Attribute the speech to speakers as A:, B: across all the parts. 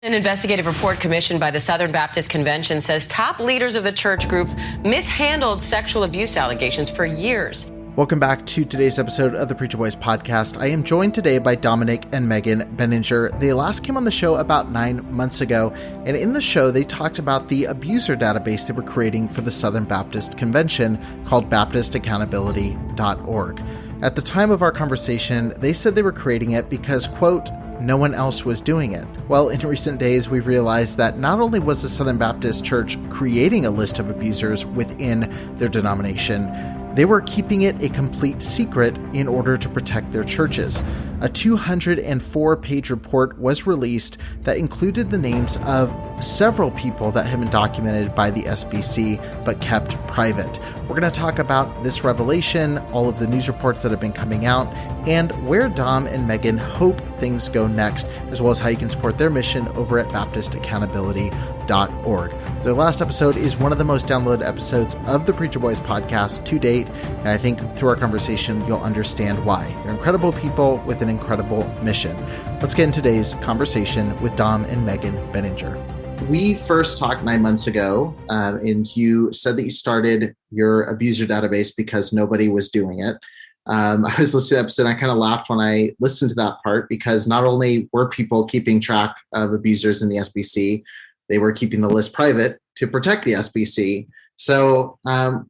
A: An investigative report commissioned by the Southern Baptist Convention says top leaders of the church group mishandled sexual abuse allegations for years.
B: Welcome back to today's episode of the Preacher Boys podcast. I am joined today by Dominic and Megan Benninger. They last came on the show about 9 months ago, and in the show they talked about the abuser database they were creating for the Southern Baptist Convention called BaptistAccountability.org. At the time of our conversation, they said they were creating it because, quote, no one else was doing it. Well, in recent days, we've realized that not only was the Southern Baptist Church creating a list of abusers within their denomination, they were keeping it a complete secret in order to protect their churches. A 204-page report was released that included the names of several people that had been documented by the SBC but kept private. We're going to talk about this revelation, all of the news reports that have been coming out, and where Dom and Megan hope things go next, as well as how you can support their mission over at BaptistAccountability.org. Their last episode is one of the most downloaded episodes of the Preacher Boys podcast to date, and I think through our conversation you'll understand why. They're incredible people with an incredible mission. Let's get into today's conversation with Dom and Megan Benninger. We first talked 9 months ago, and you said that you started your abuser database because nobody was doing it. I was listening to the episode, and I kind of laughed when I listened to that part because not only were people keeping track of abusers in the SBC, they were keeping the list private to protect the SBC. So, I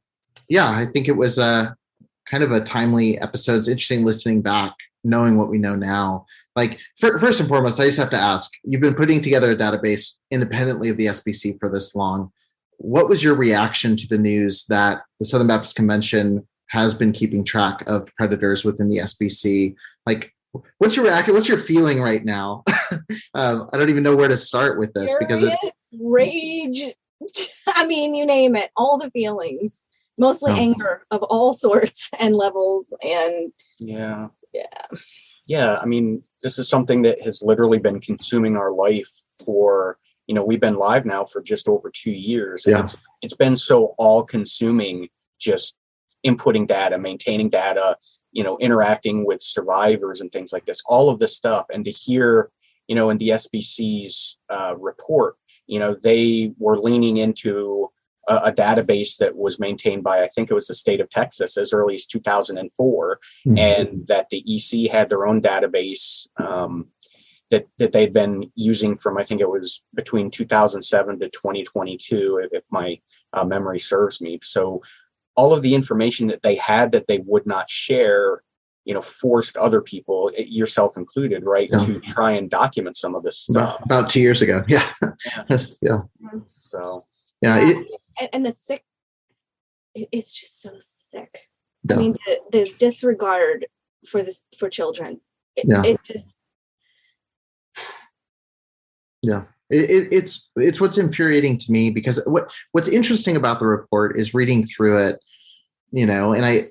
B: think it was a kind of a timely episode. It's interesting listening back, knowing what we know now. Like, first and foremost, I just have to ask, you've been putting together a database independently of the SBC for this long. What was your reaction to the news that the Southern Baptist Convention has been keeping track of predators within the SBC? Like, what's your reaction? What's your feeling right now? I don't even know where to start with this because it's
C: rage. I mean, you name it, all the feelings, mostly anger of all sorts and levels. And
D: yeah. I mean, this is something that has literally been consuming our life for, we've been live now for just over 2 years. And it's been so all consuming, just inputting data, maintaining data, interacting with survivors and things like this, all of this stuff. And to hear, in the SBC's report, they were leaning into a database that was maintained by, I think it was the state of Texas as early as 2004, and that the EC had their own database that they'd been using from, I think it was between 2007 to 2022, if my memory serves me. So all of the information that they had that they would not share, forced other people, yourself included, right, to try and document some of this stuff.
B: About 2 years ago. Yeah.
D: So,
C: and the sick, it's just so sick. I mean, the disregard for children. It just.
B: It's what's infuriating to me, because what's interesting about the report is reading through it, and I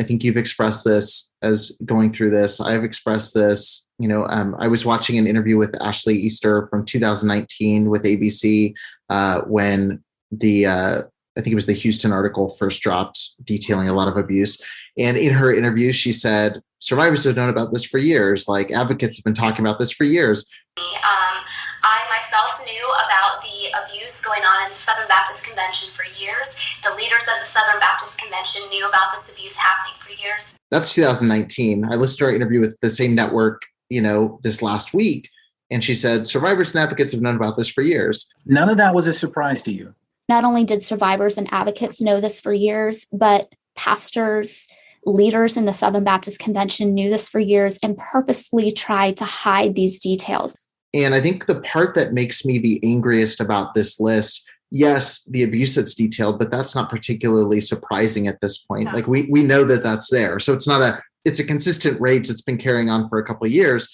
B: think you've expressed this as going through this. I've expressed this, I was watching an interview with Ashley Easter from 2019 with ABC when I think it was the Houston article first dropped detailing a lot of abuse. And in her interview, she said, survivors have known about this for years. Like, advocates have been talking about this for years.
E: I myself knew about the abuse going on in the Southern Baptist Convention for years. The leaders of the Southern Baptist Convention knew about this abuse happening for years.
B: That's 2019. I listened to our interview with the same network, this last week. And she said, survivors and advocates have known about this for years.
F: None of that was a surprise to you.
G: Not only did survivors and advocates know this for years, but pastors, leaders in the Southern Baptist Convention knew this for years and purposely tried to hide these details.
B: And I think the part that makes me the angriest about this list, yes, the abuse that's detailed, but that's not particularly surprising at this point. Like, we know that that's there. So it's a consistent rage that's been carrying on for a couple of years.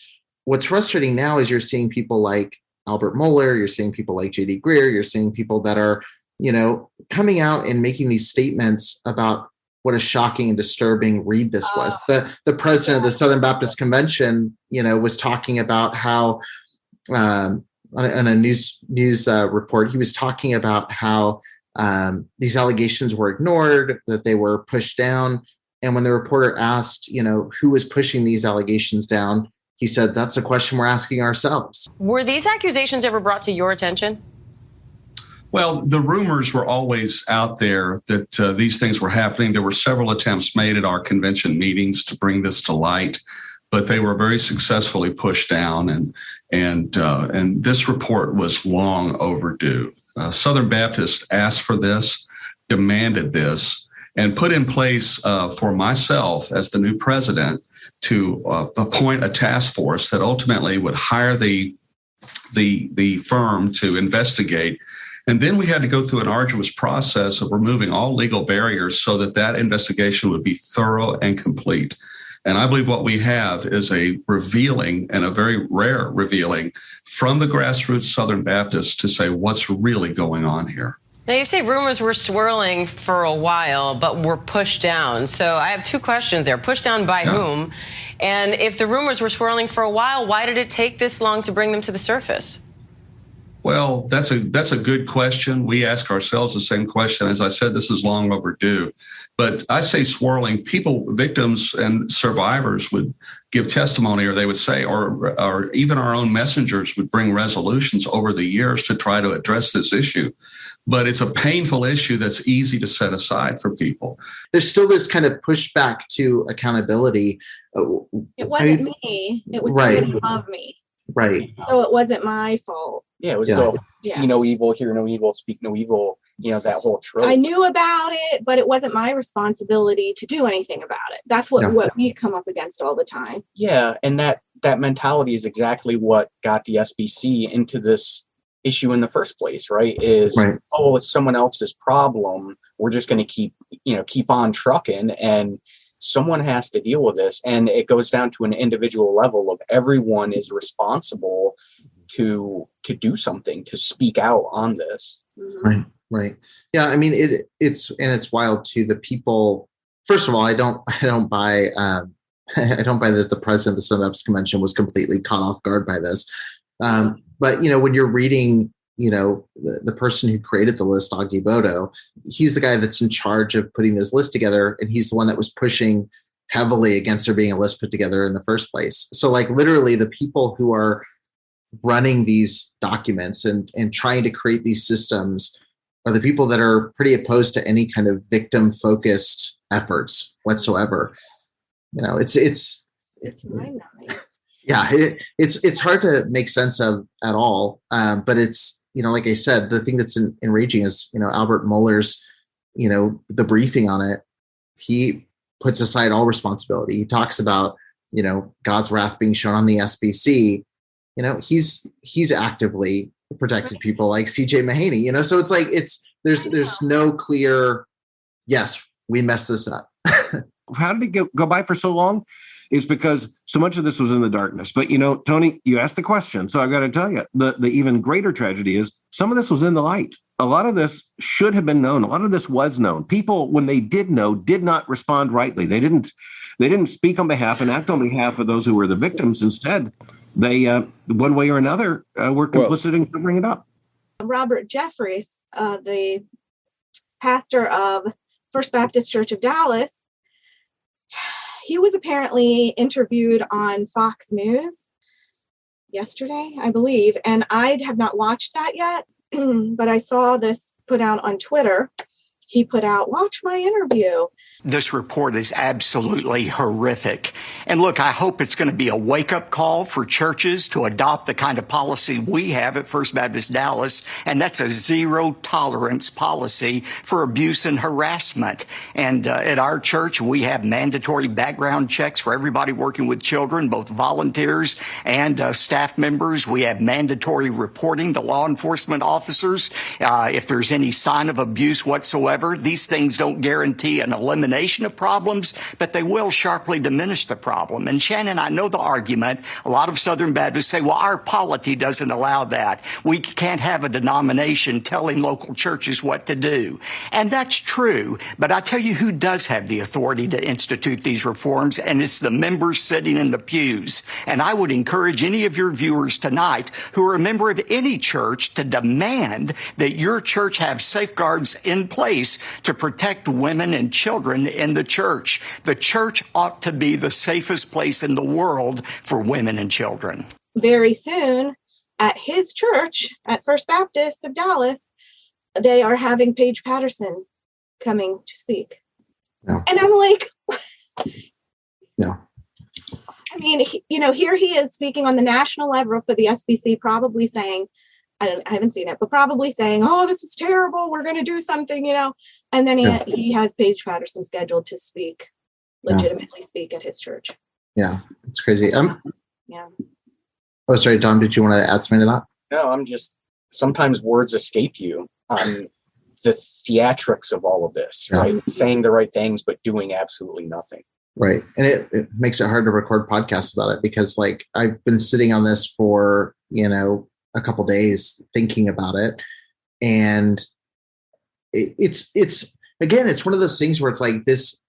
B: What's frustrating now is you're seeing people like Albert Mohler, you're seeing people like J.D. Greer, you're seeing people that are, coming out and making these statements about what a shocking and disturbing read this was. The president of the Southern Baptist Convention, was talking about how, on a news report, he was talking about how these allegations were ignored, that they were pushed down. And when the reporter asked, who was pushing these allegations down, he said, that's a question we're asking ourselves.
A: Were these accusations ever brought to your attention?
H: Well, the rumors were always out there that these things were happening. There were several attempts made at our convention meetings to bring this to light, but they were very successfully pushed down. And this report was long overdue. Southern Baptists asked for this, demanded this, and put in place for myself as the new president to appoint a task force that ultimately would hire the firm to investigate. And then we had to go through an arduous process of removing all legal barriers so that investigation would be thorough and complete. And I believe what we have is a revealing, and a very rare revealing, from the grassroots Southern Baptists to say what's really going on here.
A: Now, you say rumors were swirling for a while, but were pushed down. So I have two questions there. Pushed down by whom? And if the rumors were swirling for a while, why did it take this long to bring them to the surface?
H: Well, that's a good question. We ask ourselves the same question. As I said, this is long overdue. But I say swirling. People, victims and survivors would give testimony, or they would say, or even our own messengers would bring resolutions over the years to try to address this issue. But it's a painful issue that's easy to set aside for people.
B: There's still this kind of pushback to accountability.
C: It wasn't me. It was somebody above me.
B: Right.
C: So it wasn't my fault.
D: Yeah, it was the see no evil, hear no evil, speak no evil, that whole trope.
C: I knew about it, but it wasn't my responsibility to do anything about it. That's what we come up against all the time.
D: Yeah, and that mentality is exactly what got the SBC into this issue in the first place, right? Oh, it's someone else's problem. We're just going to keep on trucking, and someone has to deal with this. And it goes down to an individual level of everyone is responsible to do something, to speak out on this.
B: Right. Yeah. I mean, it's wild too. The people, first of all, I don't buy that the president of the Southern Baptist Convention was completely caught off guard by this. But, when you're reading, the person who created the list, Augie Bodo, he's the guy that's in charge of putting this list together. And he's the one that was pushing heavily against there being a list put together in the first place. So like literally the people who are running these documents and trying to create these systems are the people that are pretty opposed to any kind of victim focused efforts whatsoever. It's
C: mind-numbing.
B: Yeah, it's hard to make sense of at all. But it's, like I said, the thing that's enraging is, Albert Mueller's, the briefing on it. He puts aside all responsibility. He talks about, God's wrath being shown on the SBC. He's actively protected people like CJ Mahaney, so it's like, there's no clear, yes, we messed this up.
I: How did it go by for so long? Is because so much of this was in the darkness. But, Tony, you asked the question. So I've got to tell you, the even greater tragedy is some of this was in the light. A lot of this should have been known. A lot of this was known. People, when they did know, did not respond rightly. They didn't speak on behalf and act on behalf of those who were the victims. Instead, they, one way or another, were complicit in covering it up.
C: Robert Jeffries, the pastor of First Baptist Church of Dallas, he was apparently interviewed on Fox News yesterday, I believe, and I have not watched that yet, but I saw this put out on Twitter. He put out, watch my interview.
J: This report is absolutely horrific. And look, I hope it's going to be a wake-up call for churches to adopt the kind of policy we have at First Baptist Dallas, and that's a zero-tolerance policy for abuse and harassment. And at our church, we have mandatory background checks for everybody working with children, both volunteers and staff members. We have mandatory reporting to law enforcement officers if there's any sign of abuse whatsoever. These things don't guarantee an elimination of problems, but they will sharply diminish the problem. And Shannon, I know the argument. A lot of Southern Baptists say, well, our polity doesn't allow that. We can't have a denomination telling local churches what to do. And that's true. But I tell you who does have the authority to institute these reforms, and it's the members sitting in the pews. And I would encourage any of your viewers tonight who are a member of any church to demand that your church have safeguards in place place to protect women and children in the church. The church ought to be the safest place in the world for women and children.
C: Very soon at his church, at First Baptist of Dallas, they are having Paige Patterson coming to speak.
B: No.
C: And I'm like,
B: no.
C: I mean, here he is speaking on the national level for the SBC, probably saying, I haven't seen it, but probably saying, oh, this is terrible. We're going to do something, And then he has Paige Patterson scheduled to legitimately speak at his church.
B: Yeah, it's crazy.
C: Yeah.
B: Oh, sorry, Tom, did you want to add something to that?
D: No, sometimes words escape you on the theatrics of all of this, right? Saying the right things, but doing absolutely nothing.
B: Right. And it makes it hard to record podcasts about it because I've been sitting on this for, a couple days thinking about it. And it's one of those things where it's like this,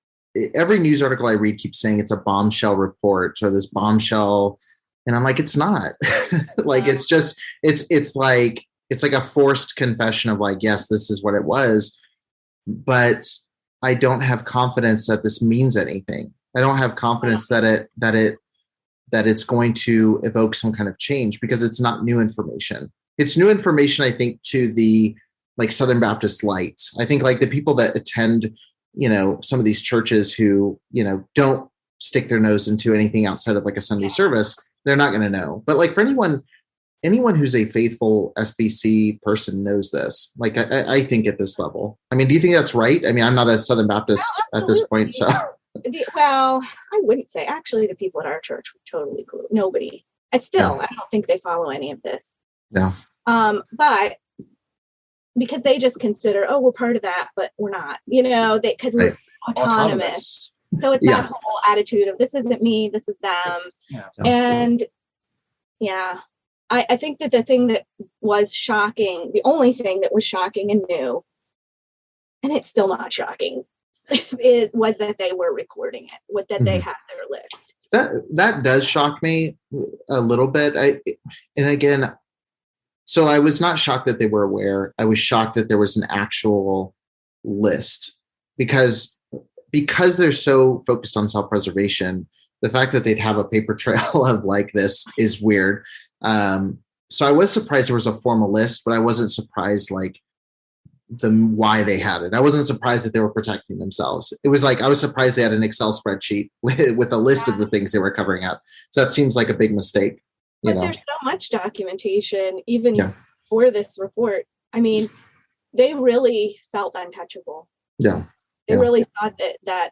B: every news article I read keeps saying it's a bombshell report or this bombshell. And I'm like, it's not. It's just, it's like a forced confession of like, yes, this is what it was. But I don't have confidence that this means anything. I don't have confidence that it's going to evoke some kind of change because it's not new information. It's new information, I think, to the Southern Baptist lights. I think the people that attend, some of these churches who, don't stick their nose into anything outside of a Sunday service, they're not going to know. But for anyone who's a faithful SBC person knows this. I think at this level. I mean, do you think that's right? I mean, I'm not a Southern Baptist at this point, so.
C: Well, I wouldn't say. Actually, the people at our church were totally clueless. Nobody. I don't think they follow any of this.
B: No.
C: But because they just consider, we're part of that, but we're not. Because we're autonomous. So it's that whole attitude of this isn't me, this is them. Yeah. And I think that the thing that was shocking, the only thing that was shocking and new, and it's still not shocking, was that they were recording it, that they had their list.
B: That does shock me a little bit. So I was not shocked that they were aware. I was shocked that there was an actual list because they're so focused on self-preservation. The fact that they'd have a paper trail of this is weird. So I was surprised there was a formal list, but I wasn't surprised why they had it. I wasn't surprised that they were protecting themselves. It was I was surprised they had an Excel spreadsheet with a list of the things they were covering up. So that seems like a big mistake.
C: But there's so much documentation, even for this report. I mean, they really felt untouchable.
B: Yeah.
C: They really thought that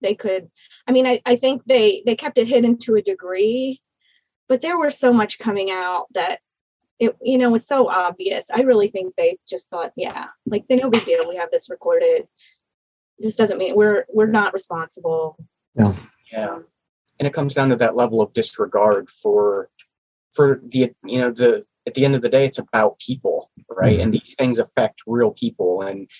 C: they could. I mean, I think they kept it hidden to a degree, but there was so much coming out that it, was so obvious. I really think they just thought, no big deal. We have this recorded. This doesn't mean we're not responsible.
B: Yeah.
D: Yeah. And it comes down to that level of disregard for the, at the end of the day, it's about people, right? Mm-hmm. And these things affect real people. And,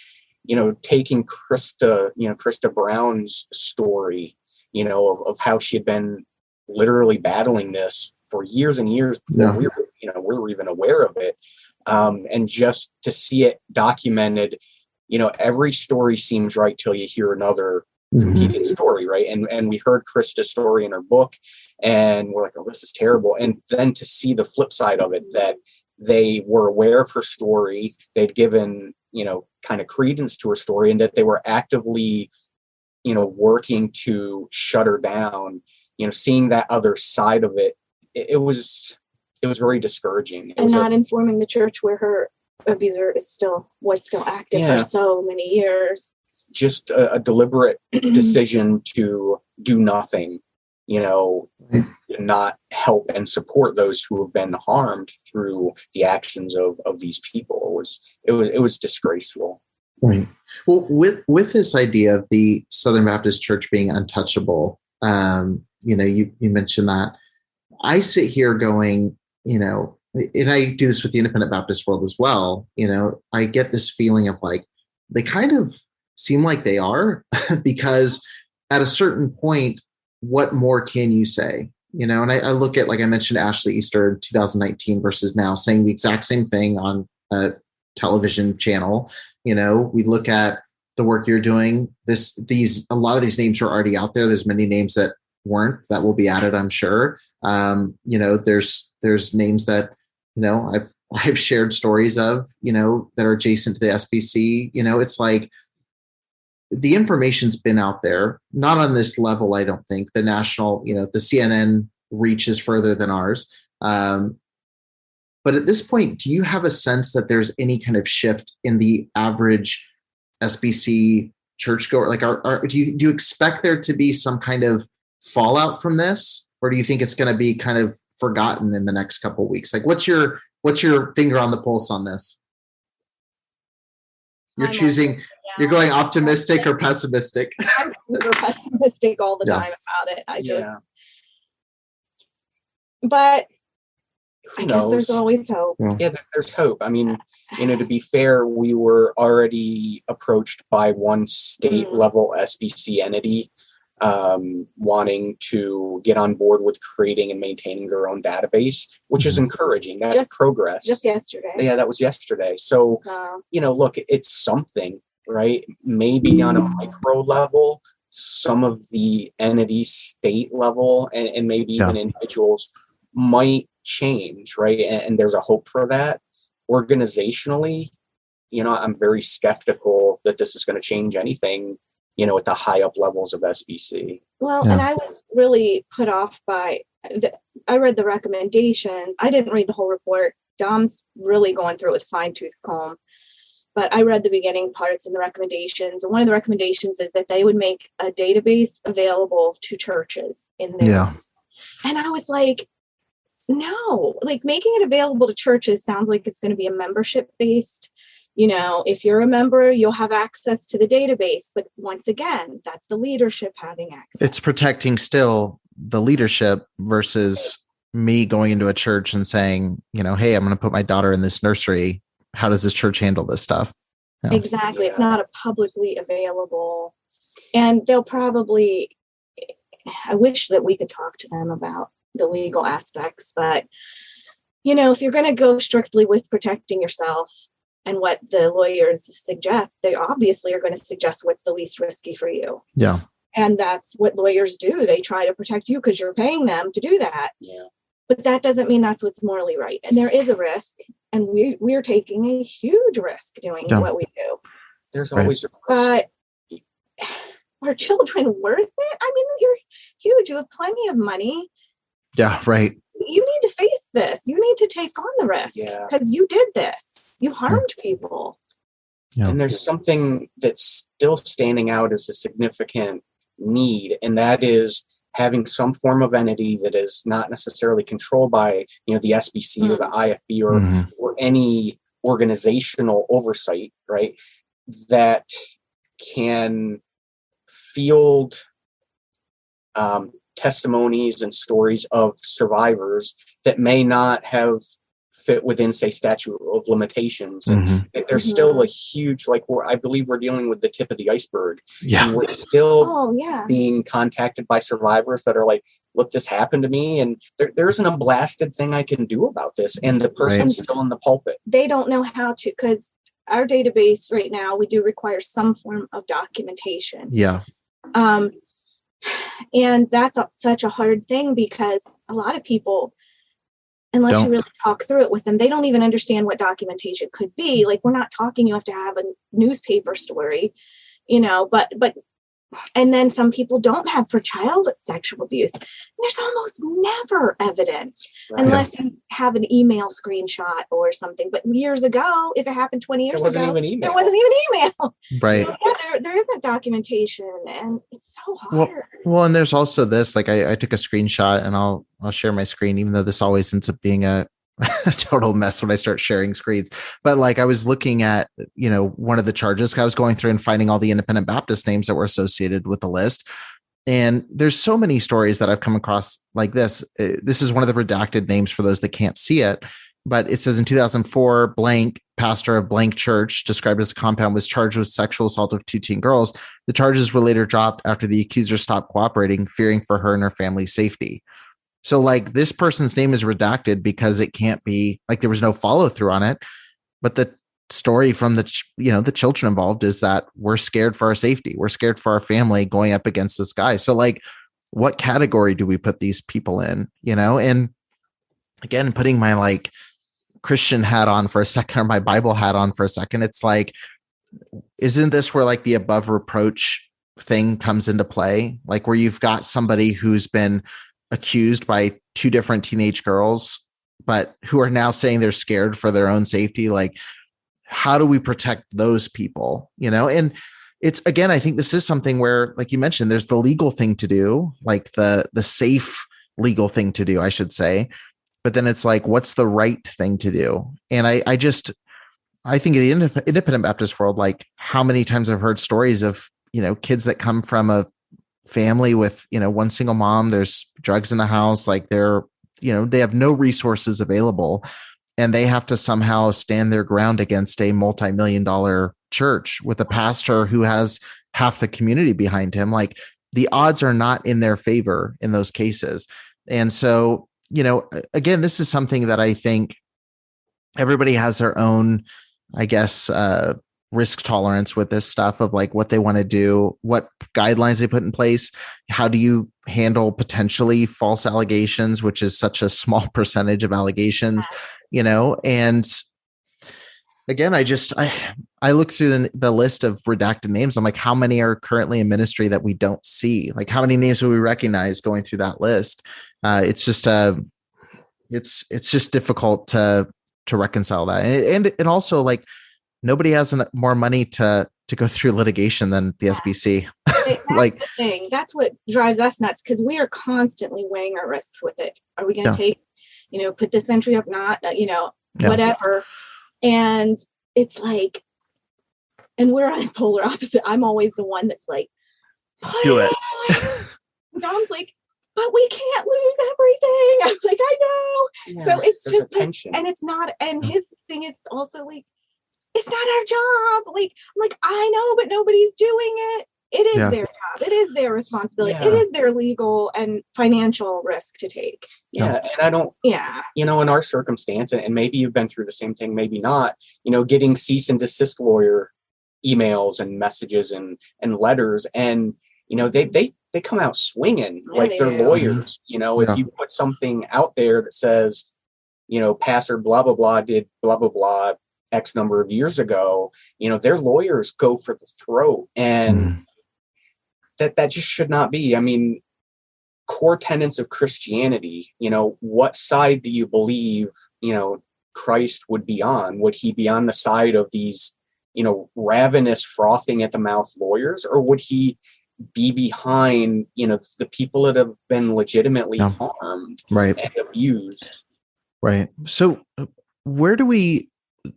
D: taking Kristy Brown's story, of how she had been literally battling this for years and years before we were even aware of it. And just to see it documented, every story seems right till you hear another competing story, right? And we heard Krista's story in her book and we're like, oh, this is terrible. And then to see the flip side of it, that they were aware of her story, they'd given, kind of credence to her story, and that they were actively, working to shut her down, seeing that other side of it, it was very discouraging.
C: And not informing the church where her abuser was still active for so many years.
D: Just a deliberate decision to do nothing, not help and support those who have been harmed through the actions of these people. It was disgraceful.
B: Right. Well, with this idea of the Southern Baptist Church being untouchable, you mentioned that. I sit here going, and I do this with the Independent Baptist world as well. I get this feeling of they kind of seem like they are because at a certain point, what more can you say? And I look at, I mentioned Ashley Easter in 2019 versus now saying the exact same thing on a television channel. We look at, the work you're doing, a lot of these names are already out there. There's many names that weren't, that will be added, I'm sure. There's names that, I've shared stories of, that are adjacent to the SBC. It's like the information's been out there, not on this level. I don't think the national, the CNN reaches further than ours. But at this point, do you have a sense that there's any kind of shift in the average SBC churchgoer? Like, do you expect there to be some kind of fallout from this, or do you think it's going to be kind of forgotten in the next couple of weeks? Like, what's your finger on the pulse on this? You're going optimistic or pessimistic?
C: I'm super pessimistic all the time about it. But I guess there's always hope.
D: Yeah, there's hope. I mean, to be fair, we were already approached by one state level SBC entity wanting to get on board with creating and maintaining their own database, which is encouraging. That's progress.
C: Just yesterday.
D: Yeah, that was yesterday. So, look, it's something, right? Maybe on a micro level, some of the entities, state level, and maybe even individuals might change, right? And there's a hope for that. Organizationally, I'm very skeptical that this is going to change anything, at the high up levels of SBC.
C: Well, and I was really put off by I read the recommendations. I didn't read the whole report. Dom's really going through it with a fine-tooth comb. But I read the beginning parts and the recommendations. And one of the recommendations is that they would make a database available to churches in there.
B: Yeah.
C: And I was like, no, like making it available to churches sounds like it's going to be a membership based. If you're a member, you'll have access to the database. But once again, that's the leadership having access.
B: It's protecting still the leadership versus me going into a church and saying, hey, I'm going to put my daughter in this nursery. How does this church handle this stuff?
C: Exactly. It's not a publicly available. And they'll probably, I wish that we could talk to them about the legal aspects, but if you're going to go strictly with protecting yourself and what the lawyers suggest, they obviously are going to suggest what's the least risky for you.
B: Yeah.
C: And that's what lawyers do. They try to protect you because you're paying them to do that.
D: Yeah.
C: But that doesn't mean that's what's morally right. And there is a risk, and we're taking a huge risk doing what we do.
D: There's always a risk.
C: But are children worth it? I mean, you're huge. You have plenty of money.
B: Yeah, right.
C: You need to face this. You need to take on the risk because you did this. You harmed people.
B: Yeah.
D: And there's something that's still standing out as a significant need, and that is having some form of entity that is not necessarily controlled by, the SBC or the IFB or any organizational oversight, right? That can field testimonies and stories of survivors that may not have fit within, say, statute of limitations. And there's still a huge, I believe we're dealing with the tip of the iceberg.
B: Yeah.
D: And we're still being contacted by survivors that are like, look, this happened to me, and there isn't a blasted thing I can do about this. And the person's still in the pulpit.
C: They don't know how to, because our database right now, we do require some form of documentation.
B: Yeah.
C: And that's such a hard thing because a lot of people, unless you really talk through it with them, they don't even understand what documentation could be. Like, we're not talking, you have to have a newspaper story, but and then some people don't have for child sexual abuse. There's almost never evidence unless you have an email screenshot or something. But years ago, if it happened 20 years ago, there wasn't even email.
B: Right.
C: So there isn't documentation, and it's so hard.
B: Well, and there's also this, like I took a screenshot, and I'll share my screen, even though this always ends up being a total mess when I start sharing screens. But I was looking at, one of the charges, I was going through and finding all the independent Baptist names that were associated with the list. And there's so many stories that I've come across like this. This is one of the redacted names for those that can't see it. But it says in 2004, blank pastor of blank church described as a compound was charged with sexual assault of 2 teen girls. The charges were later dropped after the accuser stopped cooperating, fearing for her and her family's safety. So this person's name is redacted because it can't be, there was no follow through on it, but the story from the children involved is that we're scared for our safety. We're scared for our family going up against this guy. So like, what category do we put these people in, And again, putting my like Christian hat on for a second, or my Bible hat on for a second, it's like, isn't this where like the above reproach thing comes into play? Like where you've got somebody who's been accused by two different teenage girls, but who are now saying they're scared for their own safety. Like, how do we protect those people? And it's, again, I think this is something where, like you mentioned, there's the legal thing to do, like the safe legal thing to do, I should say. But then it's like, what's the right thing to do? And I think in the independent Baptist world, like how many times I've heard stories of, kids that come from a family with, one single mom, there's drugs in the house, like they're, they have no resources available, and they have to somehow stand their ground against a multi-million-dollar church with a pastor who has half the community behind him. Like the odds are not in their favor in those cases. And so, again, this is something that I think everybody has their own, I guess, risk tolerance with this stuff of like what they want to do, what guidelines they put in place. How do you handle potentially false allegations, which is such a small percentage of allegations, and again, I look through the list of redacted names. I'm like, how many are currently in ministry that we don't see? Like how many names will we recognize going through that list? It's just difficult to reconcile that. And also like, nobody has more money to go through litigation than the SBC.
C: That's like the thing. That's what drives us nuts, because we are constantly weighing our risks with it. Are we going to take, put this entry up, not, whatever. And it's like, and we're on polar opposite. I'm always the one that's like,
B: do it.
C: Dom's like, but we can't lose everything. I'm like, I know. Yeah, so it's just tension. And it's not, and his thing is also like, it's not our job. Like I know, but nobody's doing it. It is their job. It is their responsibility. Yeah. It is their legal and financial risk to take.
D: Yeah. And I don't, in our circumstance, and maybe you've been through the same thing, maybe not, getting cease and desist lawyer emails and messages and letters. And, they come out swinging like they're lawyers. If you put something out there that says, Pastor blah, blah, blah did blah, blah, blah X number of years ago, their lawyers go for the throat, and that just should not be. I mean, core tenets of Christianity, what side do you believe, Christ would be on? Would he be on the side of these, ravenous, frothing at the mouth lawyers, or would he be behind, the people that have been legitimately harmed and abused?
B: Right. So where do we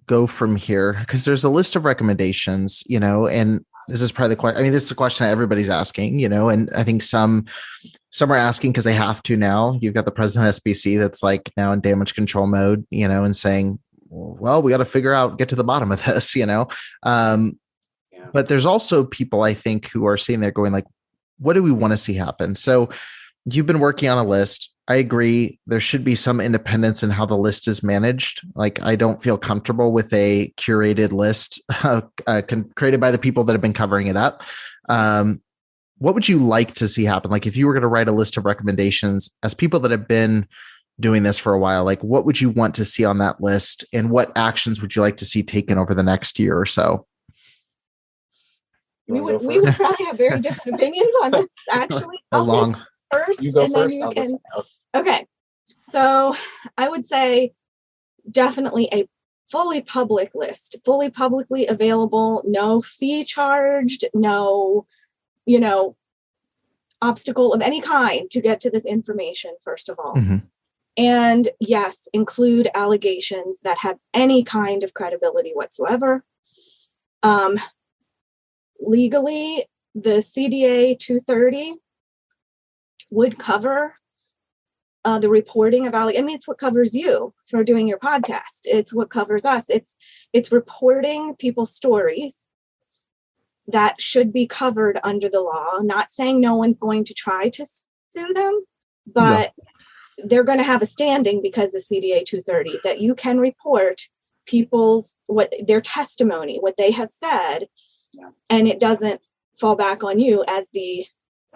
B: go from here? Because there's a list of recommendations, and this is probably the question. I mean, this is a question that everybody's asking, and I think some are asking because they have to now. You've got the president of SBC that's like now in damage control mode, and saying, well, we got to get to the bottom of this, But there's also people, I think, who are sitting there going like, what do we want to see happen? So you've been working on a list. I agree. There should be some independence in how the list is managed. Like, I don't feel comfortable with a curated list created by the people that have been covering it up. What would you like to see happen? Like, if you were going to write a list of recommendations as people that have been doing this for a while, like what would you want to see on that list, and what actions would you like to see taken over the next year or so?
C: We would probably have very different opinions on this, actually. First,
D: you go
C: and
D: first.
C: then you can. Okay, so I would say definitely a fully public list, fully publicly available, no fee charged, no, obstacle of any kind to get to this information, first of all.
B: Mm-hmm.
C: And yes, include allegations that have any kind of credibility whatsoever. Legally, the CDA 230 would cover the reporting of allegations. I mean, it's what covers you for doing your podcast. It's what covers us. It's reporting people's stories that should be covered under the law. Not saying no one's going to try to sue them, but they're going to have a standing because of CDA 230 that you can report their testimony, what they have said, and it doesn't fall back on you as the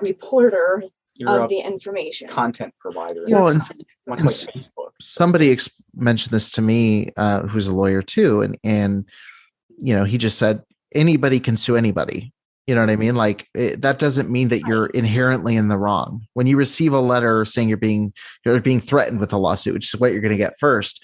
C: reporter of the information.
D: Content provider.
B: Well,
D: much like Facebook.
B: Somebody mentioned this to me, who's a lawyer too, and he just said anybody can sue anybody. You know what I mean? Like that doesn't mean that you're inherently in the wrong. When you receive a letter saying you're being threatened with a lawsuit, which is what you're going to get first,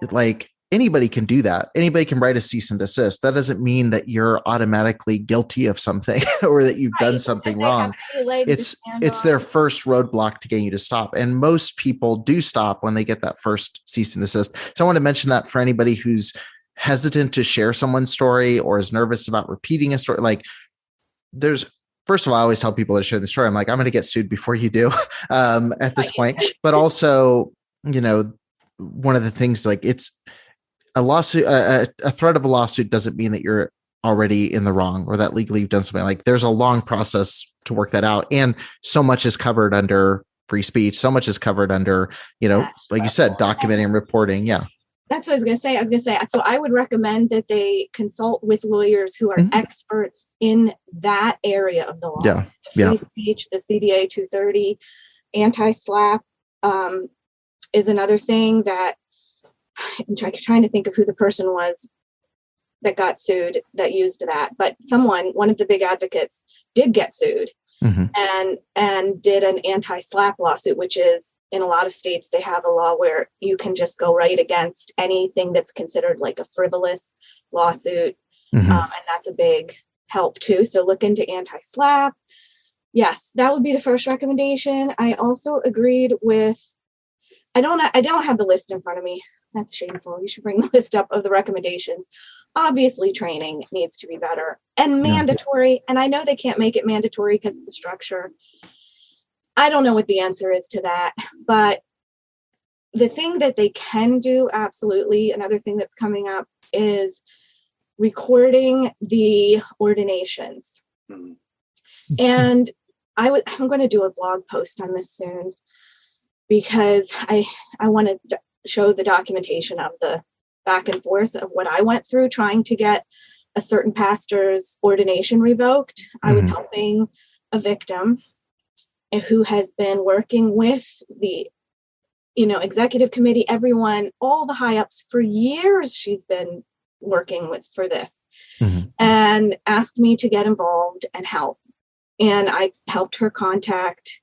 B: like anybody can do that. Anybody can write a cease and desist. That doesn't mean that you're automatically guilty of something or that you've done something wrong. It's their first roadblock to getting you to stop. And most people do stop when they get that first cease and desist. So I want to mention that for anybody who's hesitant to share someone's story or is nervous about repeating a story. Like first of all, I always tell people to share the story. I'm like, I'm going to get sued before you do at this point. But also, one of the things, like, it's a lawsuit, a threat of a lawsuit doesn't mean that you're already in the wrong or that legally you've done something. Like, there's a long process to work that out. And so much is covered under free speech. So much is covered under, like you said, documenting and reporting. Yeah.
C: That's what I was going to say. So I would recommend that they consult with lawyers who are experts in that area of the law.
B: Yeah.
C: Free speech, the CDA 230, anti-SLAPP is another thing that I'm trying to think of who the person was that got sued that used that. But one of the big advocates did get sued and did an anti-SLAPP lawsuit, which is, in a lot of states, they have a law where you can just go right against anything that's considered like a frivolous lawsuit. And that's a big help too. So look into anti-SLAPP. Yes, that would be the first recommendation. I also agreed with, I don't have the list in front of me. That's shameful. You should bring the list up of the recommendations. Obviously, training needs to be better and mandatory. And I know they can't make it mandatory because of the structure. I don't know what the answer is to that, but the thing that they can do, absolutely, another thing that's coming up is recording the ordinations. And I'm going to do a blog post on this soon because I want to show the documentation of the back and forth of what I went through trying to get a certain pastor's ordination revoked. I was helping a victim who has been working with the, executive committee, everyone, all the high ups for years. She's been working with for this and asked me to get involved and help. And I helped her contact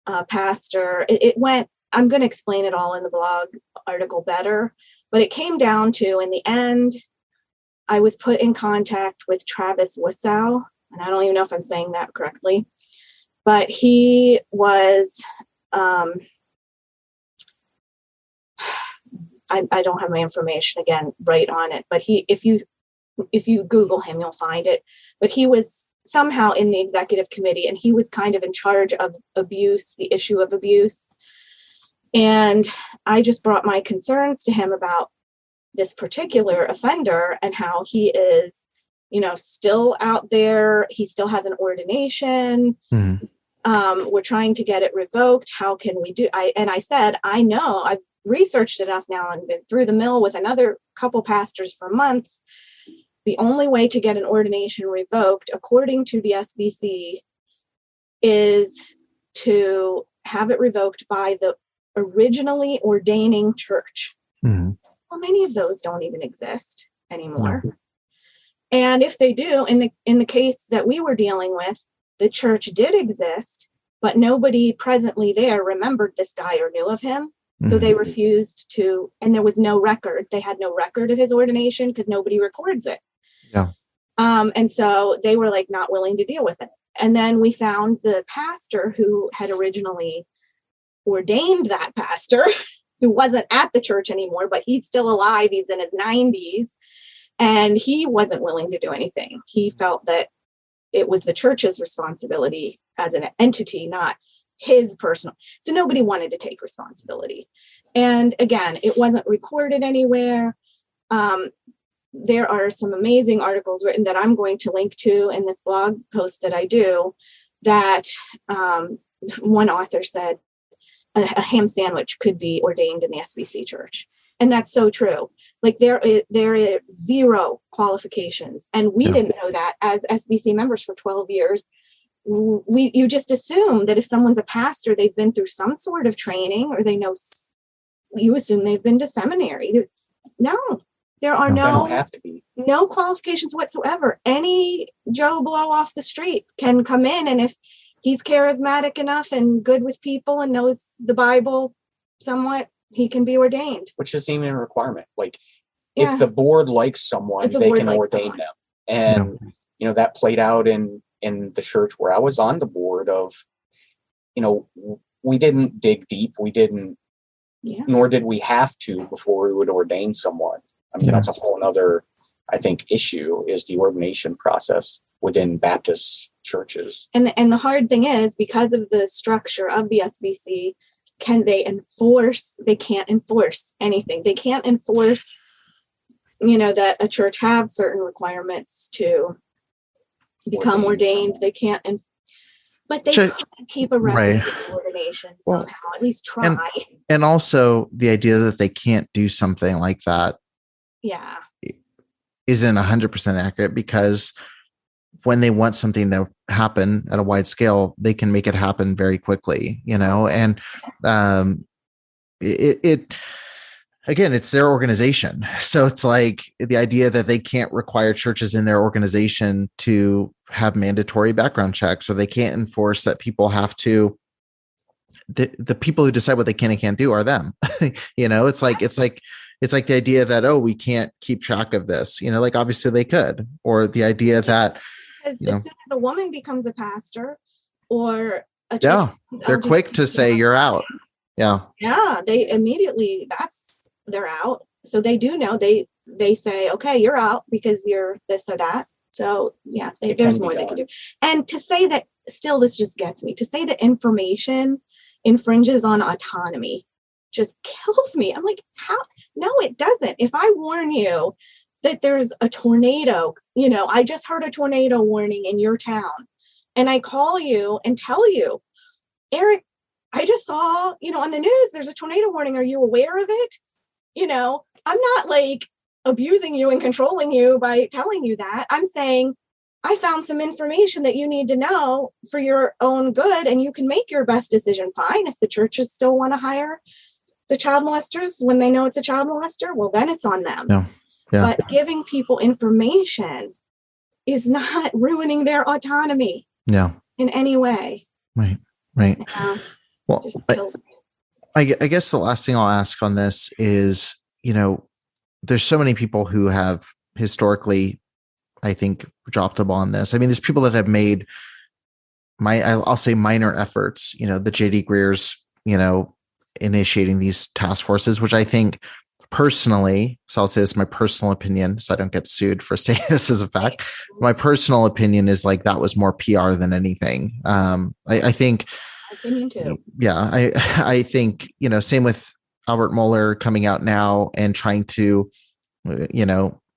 C: a pastor. It went, I'm going to explain it all in the blog article better, but it came down to, in the end, I was put in contact with Travis Wassow, and I don't even know if I'm saying that correctly, but he was, I don't have my information again right on it, but if you Google him, you'll find it. But he was somehow in the executive committee, and he was kind of in charge of abuse, the issue of abuse. And I just brought my concerns to him about this particular offender and how he is, still out there. He still has an ordination. We're trying to get it revoked. How can we do? I said, I know I've researched enough now and been through the mill with another couple pastors for months. The only way to get an ordination revoked, according to the SBC, is to have it revoked by the originally ordaining church. Well, many of those don't even exist anymore. And if they do, in the case that we were dealing with, the church did exist, but nobody presently there remembered this guy or knew of him. So they refused to, and there was no record. They had no record of his ordination because nobody records it. And so they were like not willing to deal with it. And then we found the pastor who had originally ordained that pastor, who wasn't at the church anymore, but he's still alive. He's in his 90s. And he wasn't willing to do anything. He felt that it was the church's responsibility as an entity, not his personal. So nobody wanted to take responsibility. And again, it wasn't recorded anywhere. There are some amazing articles written that I'm going to link to in this blog post that I do, that one author said a ham sandwich could be ordained in the SBC church. And that's so true. Like there is zero qualifications. And we didn't know that as SBC members for 12 years. You just assume that if someone's a pastor, they've been through some sort of training, or you assume they've been to seminary. No, there are no qualifications whatsoever. Any Joe Blow off the street can come in, and if he's charismatic enough and good with people and knows the Bible somewhat, he can be ordained.
D: Which isn't even a requirement. Like, if the board likes someone, they can ordain them. And, that played out in the church where I was on the board of, we didn't dig deep. We didn't, nor did we have to before we would ordain someone. I mean, that's a whole other, I think, issue is the ordination process within Baptist churches. And
C: the hard thing is, because of the structure of the SBC, can they enforce? They can't enforce anything. They can't enforce, that a church have certain requirements to become ordained. They can't, but they can keep a record of ordination somehow, at least try.
B: And also the idea that they can't do something like that isn't 100% accurate, because when they want something to happen at a wide scale, they can make it happen very quickly, and again, it's their organization. So it's like the idea that they can't require churches in their organization to have mandatory background checks, or they can't enforce that people have to, the people who decide what they can and can't do are them. It's like the idea that, we can't keep track of this, like obviously they could, or the idea that
C: as soon as a woman becomes a pastor or a church,
B: they're quick to say you're out.
C: They immediately, they're out. So they do know, they say, okay, you're out because you're this or that. So there's more they can do. And to say that, still, this just gets me, to say that information infringes on autonomy just kills me. I'm like, how? No, it doesn't. If I warn you that there's a tornado, I just heard a tornado warning in your town, and I call you and tell you, Eric, I just saw, on the news, there's a tornado warning. Are you aware of it? I'm not like abusing you and controlling you by telling you that. I'm saying I found some information that you need to know for your own good, and you can make your best decision. Fine. If the churches still want to hire the child molesters when they know it's a child molester, well, then it's on them. But giving people information is not ruining their autonomy in any way.
B: Right. Well, I guess the last thing I'll ask on this is, there's so many people who have historically, I think, dropped the ball on this. I mean, there's people that have made I'll say minor efforts, the JD Greer's, initiating these task forces, which I think personally, so I'll say this is my personal opinion, so I don't get sued for saying this as a fact. My personal opinion is like that was more PR than anything. I think,
C: opinion too.
B: I think, same with Albert Mohler coming out now and trying to,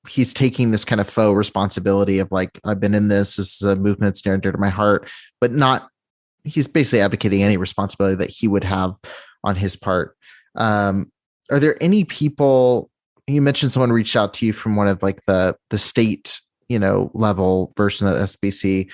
B: he's taking this kind of faux responsibility of like, I've been in this is a movement that's near and dear to my heart, but he's basically advocating any responsibility that he would have on his part. Are there any people, you mentioned someone reached out to you from one of like the state, level version of SBC.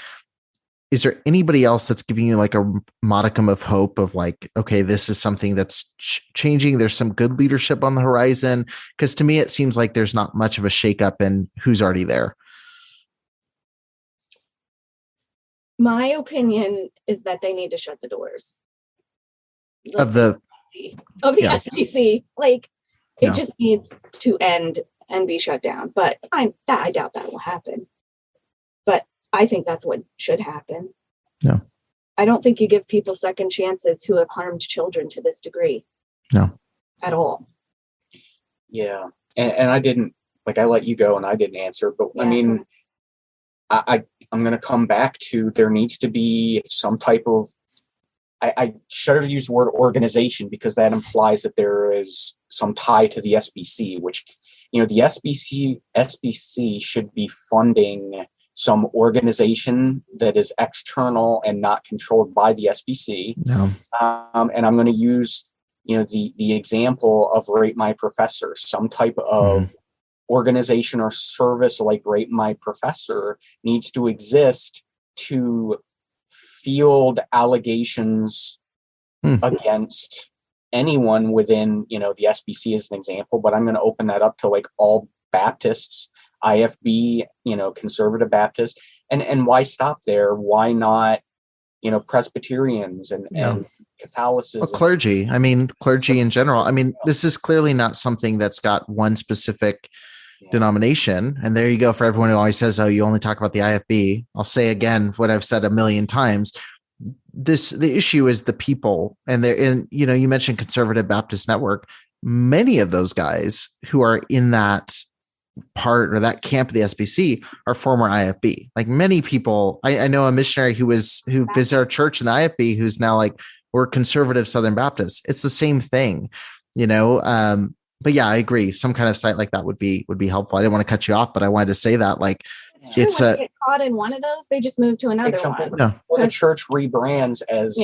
B: Is there anybody else that's giving you like a modicum of hope of like, okay, this is something that's changing. There's some good leadership on the horizon. Because to me, it seems like there's not much of a shakeup in who's already there.
C: My opinion is that they need to shut the doors
B: of the
C: SBC. Like it just needs to end and be shut down. But I doubt that will happen. But I think that's what should happen.
B: No.
C: I don't think you give people second chances who have harmed children to this degree.
B: No.
C: At all.
D: Yeah. And I didn't, like, I let you go and I didn't answer, but I mean, I'm going to come back to, there needs to be some type of, I should have used the word organization because that implies that there is some tie to the SBC, which, the SBC should be funding some organization that is external and not controlled by the SBC.
B: No.
D: And I'm going to use, the example of Rate My Professor, some type of organization or service like Rate My Professor needs to exist to field allegations against anyone within, the SBC as an example, but I'm going to open that up to like all Baptists, IFB, conservative Baptists. And why stop there? Why not, Presbyterians and Catholicism?
B: Well, clergy. I mean, clergy in general. I mean, this is clearly not something that's got one specific denomination. And there you go for everyone who always says, oh, you only talk about the IFB. I'll say again what I've said a million times. The issue is the people. And you mentioned Conservative Baptist Network. Many of those guys who are in that part or that camp of the SBC are former IFB. Like many people, I know a missionary who visited our church in the IFB who's now like, we're conservative Southern Baptists. It's the same thing, but yeah, I agree. Some kind of site like that would be helpful. I didn't want to cut you off, but I wanted to say that
C: it's when you get caught in one of those, they just move to another one.
D: Well, the church rebrands as,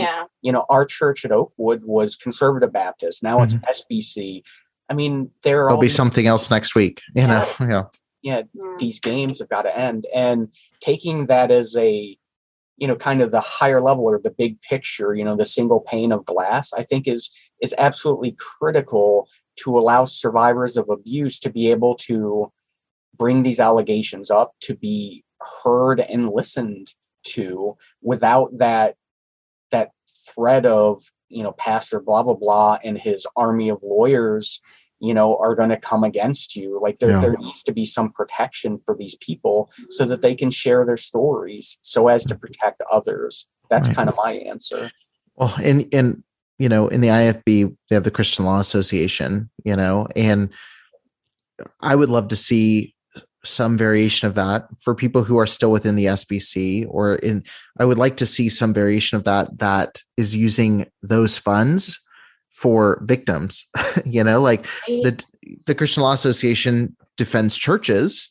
D: our church at Oakwood was Conservative Baptist. Now it's SBC. I mean, there'll
B: be something else next week,
D: these games have got to end. And taking that as a, kind of the higher level or the big picture, the single pane of glass, I think is absolutely critical to allow survivors of abuse to be able to bring these allegations up, to be heard and listened to without that threat of, Pastor blah, blah, blah, and his army of lawyers, are going to come against you. Like there needs to be some protection for these people so that they can share their stories so as to protect others. That's kind of my answer.
B: Well, and in the IFB, they have the Christian Law Association, and I would love to see some variation of that for people who are still within the SBC I would like to see some variation of that is using those funds for victims, like the Christian Law Association defends churches,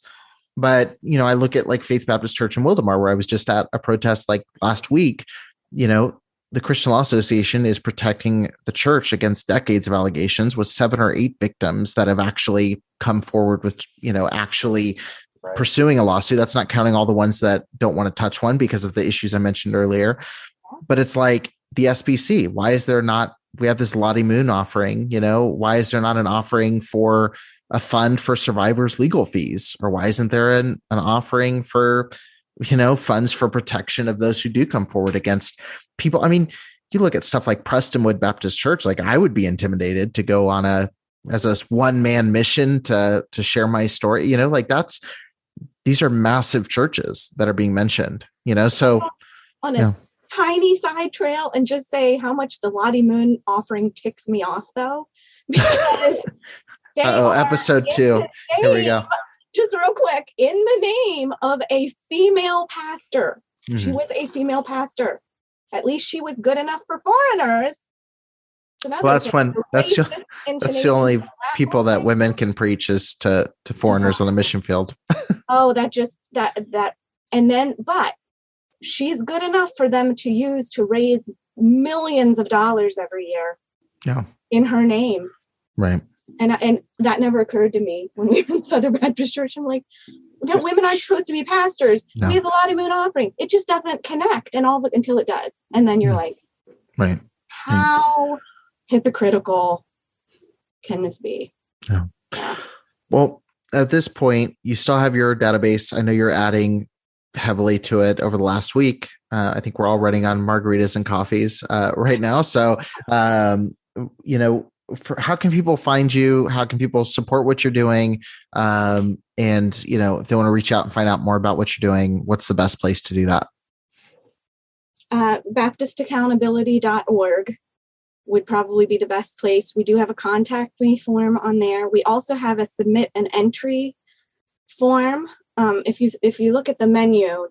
B: but, I look at like Faith Baptist Church in Wildemar, where I was just at a protest like last week, the Christian Law Association is protecting the church against decades of allegations with 7 or 8 victims that have actually come forward with, actually pursuing a lawsuit. That's not counting all the ones that don't want to touch one because of the issues I mentioned earlier. But it's like the SBC. Why is there not, we have this Lottie Moon offering, why is there not an offering for a fund for survivors' legal fees? Or why isn't there an offering for, funds for protection of those who do come forward against people? I mean, you look at stuff like Prestonwood Baptist Church, like I would be intimidated to go on as a one-man mission to share my story, these are massive churches that are being mentioned, so
C: on a tiny side trail and just say how much the Lottie Moon offering ticks me off though, because
B: episode 2. Here we go.
C: Just real quick, in the name of a female pastor. She was a female pastor. At least she was good enough for foreigners.
B: Well, that's the only people that women can preach is to foreigners on the mission field.
C: But she's good enough for them to use to raise millions of dollars every year.
B: Yeah.
C: In her name.
B: Right.
C: And that never occurred to me when we were in Southern Baptist Church. I'm like, women aren't supposed to be pastors. No. We have the Lottie Moon offering. It just doesn't connect until it does. And then you're like,
B: right.
C: How hypocritical can this be?
B: Yeah. Well, at this point, you still have your database. I know you're adding heavily to it over the last week. I think we're all running on margaritas and coffees right now. So, how can people find you? How can people support what you're doing? And, if they want to reach out and find out more about what you're doing, what's the best place to do that?
C: BaptistAccountability.org would probably be the best place. We do have a contact me form on there. We also have a submit an entry form. If you look at the menu,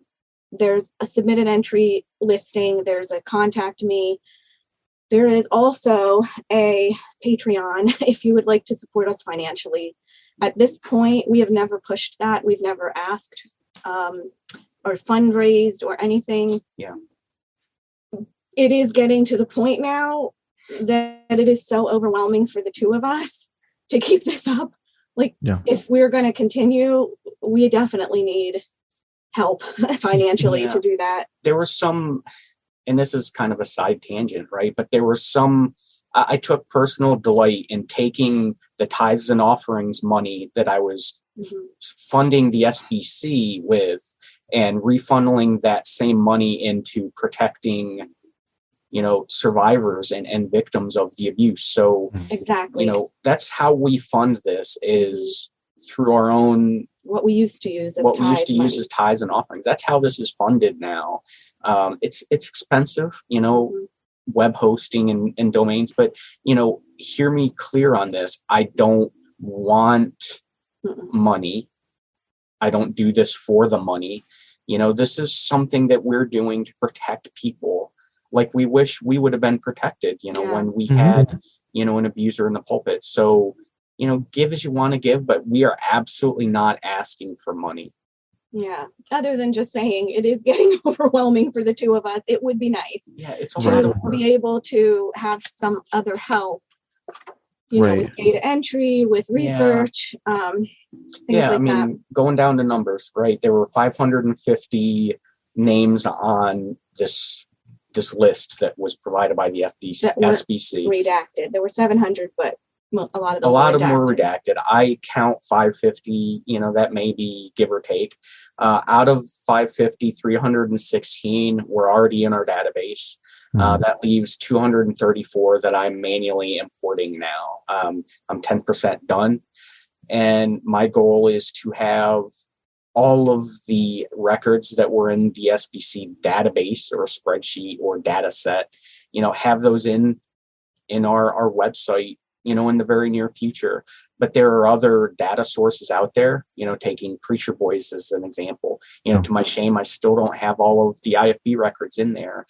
C: there's a submit an entry listing. There's a contact me. There is also a Patreon if you would like to support us financially. At this point, we have never pushed that. We've never asked or fundraised or anything.
D: Yeah.
C: It is getting to the point now. that it is so overwhelming for the two of us to keep this up. Like, if we're going to continue, we definitely need help financially to do that.
D: There were some, and this is kind of a side tangent, right? But there were some, I took personal delight in taking the tithes and offerings money that I was funding the SBC with and refunneling that same money into protecting, survivors and victims of the abuse. So
C: exactly,
D: that's how we fund this, is through our own,
C: what we used to use as
D: tithes and offerings. That's how this is funded now. It's expensive, web hosting and domains, but hear me clear on this. I don't want money. I don't do this for the money. This is something that we're doing to protect people. Like, we wish we would have been protected, when we had, an abuser in the pulpit. So, give as you want to give, but we are absolutely not asking for money.
C: Yeah. Other than just saying it is getting overwhelming for the two of us, it would be nice.
D: Yeah, it's a lot of work.
C: Be able to have some other help, with data entry, with research, things like that.
D: Going down to numbers, right? There were 550 names on this list that was provided by the SBC.
C: Redacted. There were 700, but a lot of them were redacted.
D: I count 550, that may be give or take. Out of 550, 316 were already in our database. That leaves 234 that I'm manually importing now. I'm 10% done. And my goal is to have all of the records that were in the SBC database or spreadsheet or data set, have those in our website, in the very near future. But there are other data sources out there, taking Preacher Boys as an example. To my shame, I still don't have all of the IFB records in there.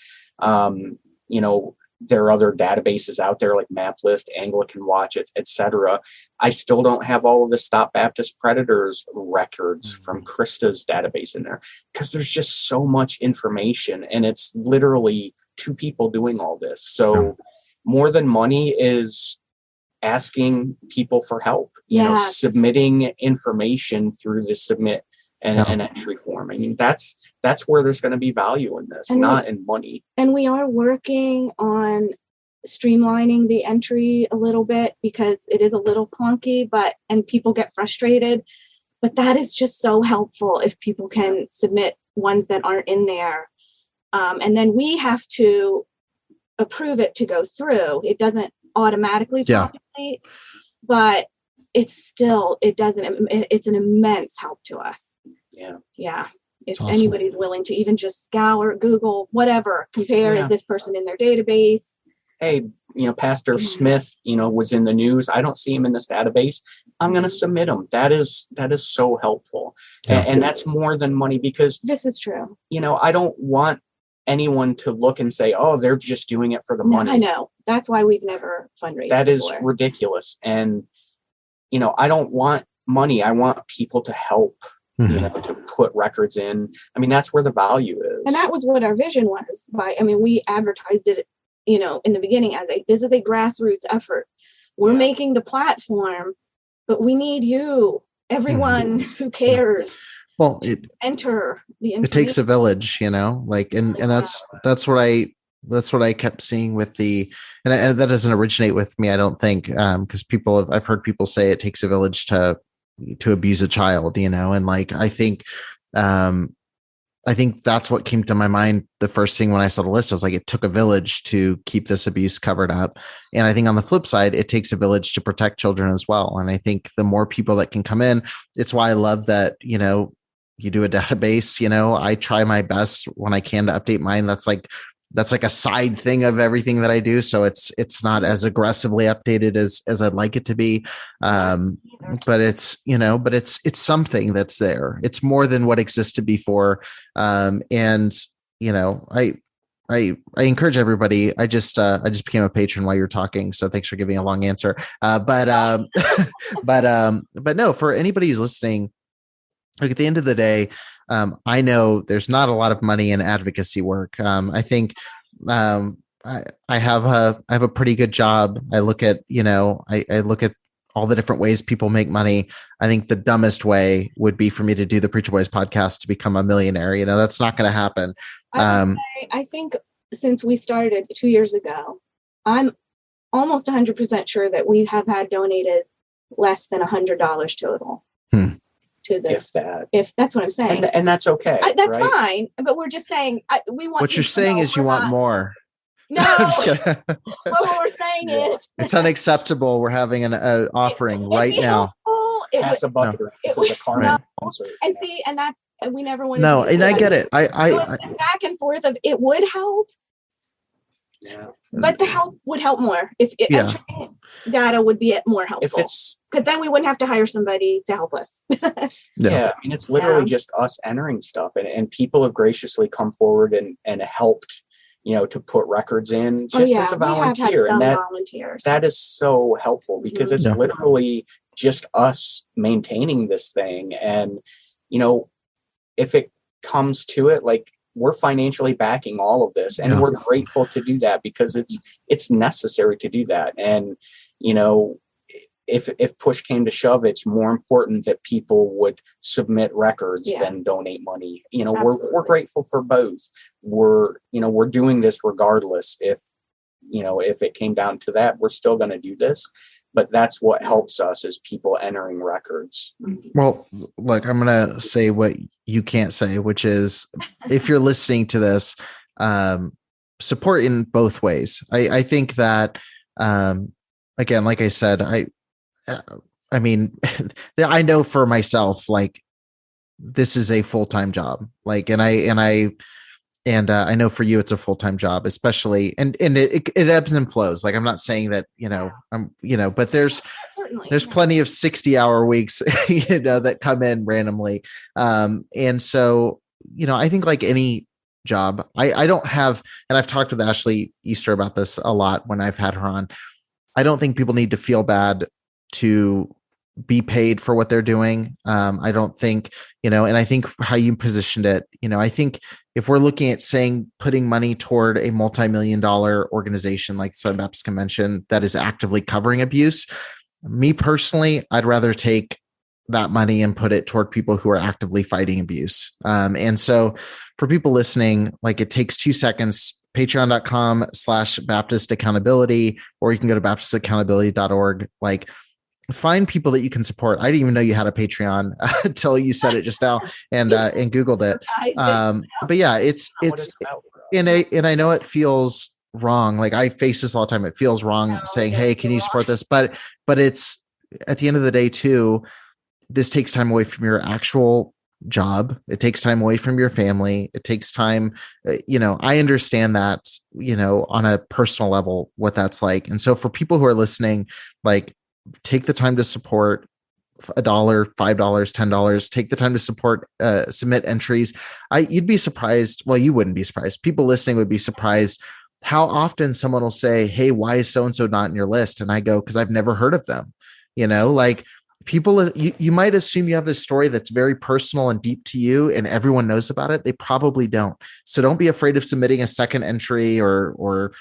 D: There are other databases out there like MapList, Anglican Watch, etc. I still don't have all of the Stop Baptist Predators records from Krista's database in there, because there's just so much information, and it's literally two people doing all this. So more than money is asking people for help, submitting information through the submit and entry form. I mean, that's where there's going to be value in this, not in money.
C: And we are working on streamlining the entry a little bit, because it is a little clunky, and people get frustrated. But that is just so helpful if people can submit ones that aren't in there. And then we have to approve it to go through. It doesn't automatically populate, but it's an immense help to us. Yeah. If anybody's willing to even just scour, Google, whatever, compare, is this person in their database?
D: Hey, Pastor Smith, was in the news. I don't see him in this database. I'm going to submit him. That is so helpful. And that's more than money, because
C: this is true.
D: I don't want anyone to look and say, oh, they're just doing it for the money.
C: I know. That's why we've never fundraised.
D: That is ridiculous. And, I don't want money. I want people to help, to put records in. I mean, that's where the value is.
C: And that was what our vision was. We advertised it, in the beginning as this is a grassroots effort. We're making the platform, but we need you, everyone who cares.
B: Well,
C: enter the information.
B: It takes a village, and that's what I kept seeing with and that doesn't originate with me, I don't think, because I've heard people say it takes a village to abuse a child, and I think that's what came to my mind. The first thing when I saw the list, I was like, it took a village to keep this abuse covered up. And I think on the flip side, it takes a village to protect children as well. And I think the more people that can come in, it's why I love that, you do a database, I try my best when I can to update mine. That's like a side thing of everything that I do. So it's not as aggressively updated as I'd like it to be. But it's something that's there. It's more than what existed before. And I encourage everybody. I just became a patron while you're talking. So thanks for giving a long answer. But no, for anybody who's listening, like at the end of the day, I know there's not a lot of money in advocacy work. I think I have a pretty good job. I look at, I look at all the different ways people make money. I think the dumbest way would be for me to do the Preacher Boys podcast to become a millionaire. That's not going to happen.
C: I think since we started 2 years ago, I'm almost 100% sure that we have had donated less than $100 total to this. If that's what I'm saying.
D: And that's okay.
C: That's fine. But we're just saying, we want.
B: What you're saying is you want more.
C: No, what we're saying is
B: it's unacceptable. We're having an offering right now.
D: Pass a bucket
C: and that's we never wanted.
B: No, and I get it. I
C: back and forth of it would help.
D: Yeah,
C: but the help would help more if data would be more helpful. Because then we wouldn't have to hire somebody to help us.
D: Yeah, I mean it's literally just us entering stuff, and people have graciously come forward and helped. To put records in just as a volunteer. And that is so helpful because it's literally just us maintaining this thing. And, if it comes to it, like we're financially backing all of this and we're grateful to do that because it's necessary to do that. And, if push came to shove, it's more important that people would submit records than donate money. We're grateful for both. We're doing this regardless. If it came down to that, we're still going to do this. But that's what helps us is people entering records.
B: Well, look, I'm going to say what you can't say, which is if you're listening to this, support in both ways. I think that, again, like I said, I mean, I know for myself, like this is a full-time job, like, and I know for you, it's a full-time job, especially, and it ebbs and flows. Like, I'm not saying that, but there's plenty of 60-hour weeks, that come in randomly. And so, I think like any job, I don't have, and I've talked with Ashley Easter about this a lot when I've had her on. I don't think people need to feel bad to be paid for what they're doing. I don't think, and I think how you positioned it, I think if we're looking at putting money toward a multi-million-dollar organization like Southern Baptist Convention that is actively covering abuse, me personally, I'd rather take that money and put it toward people who are actively fighting abuse. And so for people listening, like it takes 2 seconds, patreon.com/Baptist accountability, or you can go to baptistaccountability.org. Like, find people that you can support. I didn't even know you had a Patreon until you said it just now and Googled it. But yeah, it's and I know it feels wrong. Like I face this all the time. It feels wrong saying, "Hey, can you support this?" But it's at the end of the day too, this takes time away from your actual job. It takes time away from your family. It takes time, I understand that, on a personal level, what that's like. And so for people who are listening, like, take the time to support $1, $5, $10, take the time to support, submit entries. You'd be surprised. Well, you wouldn't be surprised. People listening would be surprised how often someone will say, "Hey, why is so-and-so not in your list?" And I go, "Cause I've never heard of them." Like people, you might assume you have this story that's very personal and deep to you and everyone knows about it. They probably don't. So don't be afraid of submitting a second entry or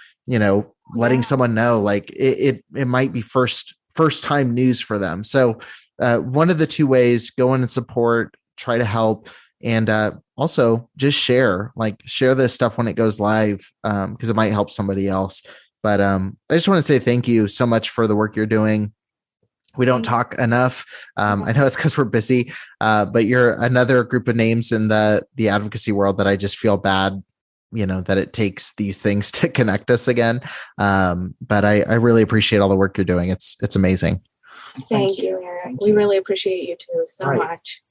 B: letting someone know, like it might be first time news for them. So one of the two ways, go in and support, try to help, and also just share this stuff when it goes live, because it might help somebody else. But I just want to say thank you so much for the work you're doing. We don't talk enough. I know it's because we're busy, but you're another group of names in the advocacy world that I just feel bad, that it takes these things to connect us again. But I really appreciate all the work you're doing. It's amazing.
C: Thank you, Eric. We really appreciate you too so much.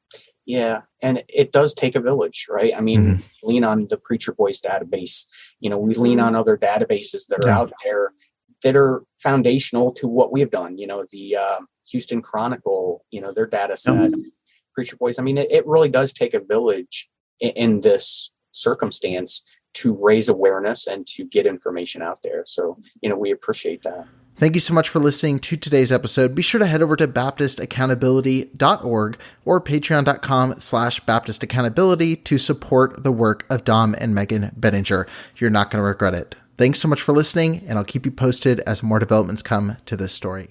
D: Yeah. And it does take a village, right? I mean, lean on the Preacher Boys database. We lean on other databases that are out there that are foundational to what we have done. The Houston Chronicle, their data set, Preacher Boys. I mean, it really does take a village in this circumstance to raise awareness and to get information out there. So, we appreciate that.
B: Thank you so much for listening to today's episode. Be sure to head over to baptistaccountability.org or patreon.com/Baptist Accountability to support the work of Dom and Megan Benninger. You're not going to regret it. Thanks so much for listening, and I'll keep you posted as more developments come to this story.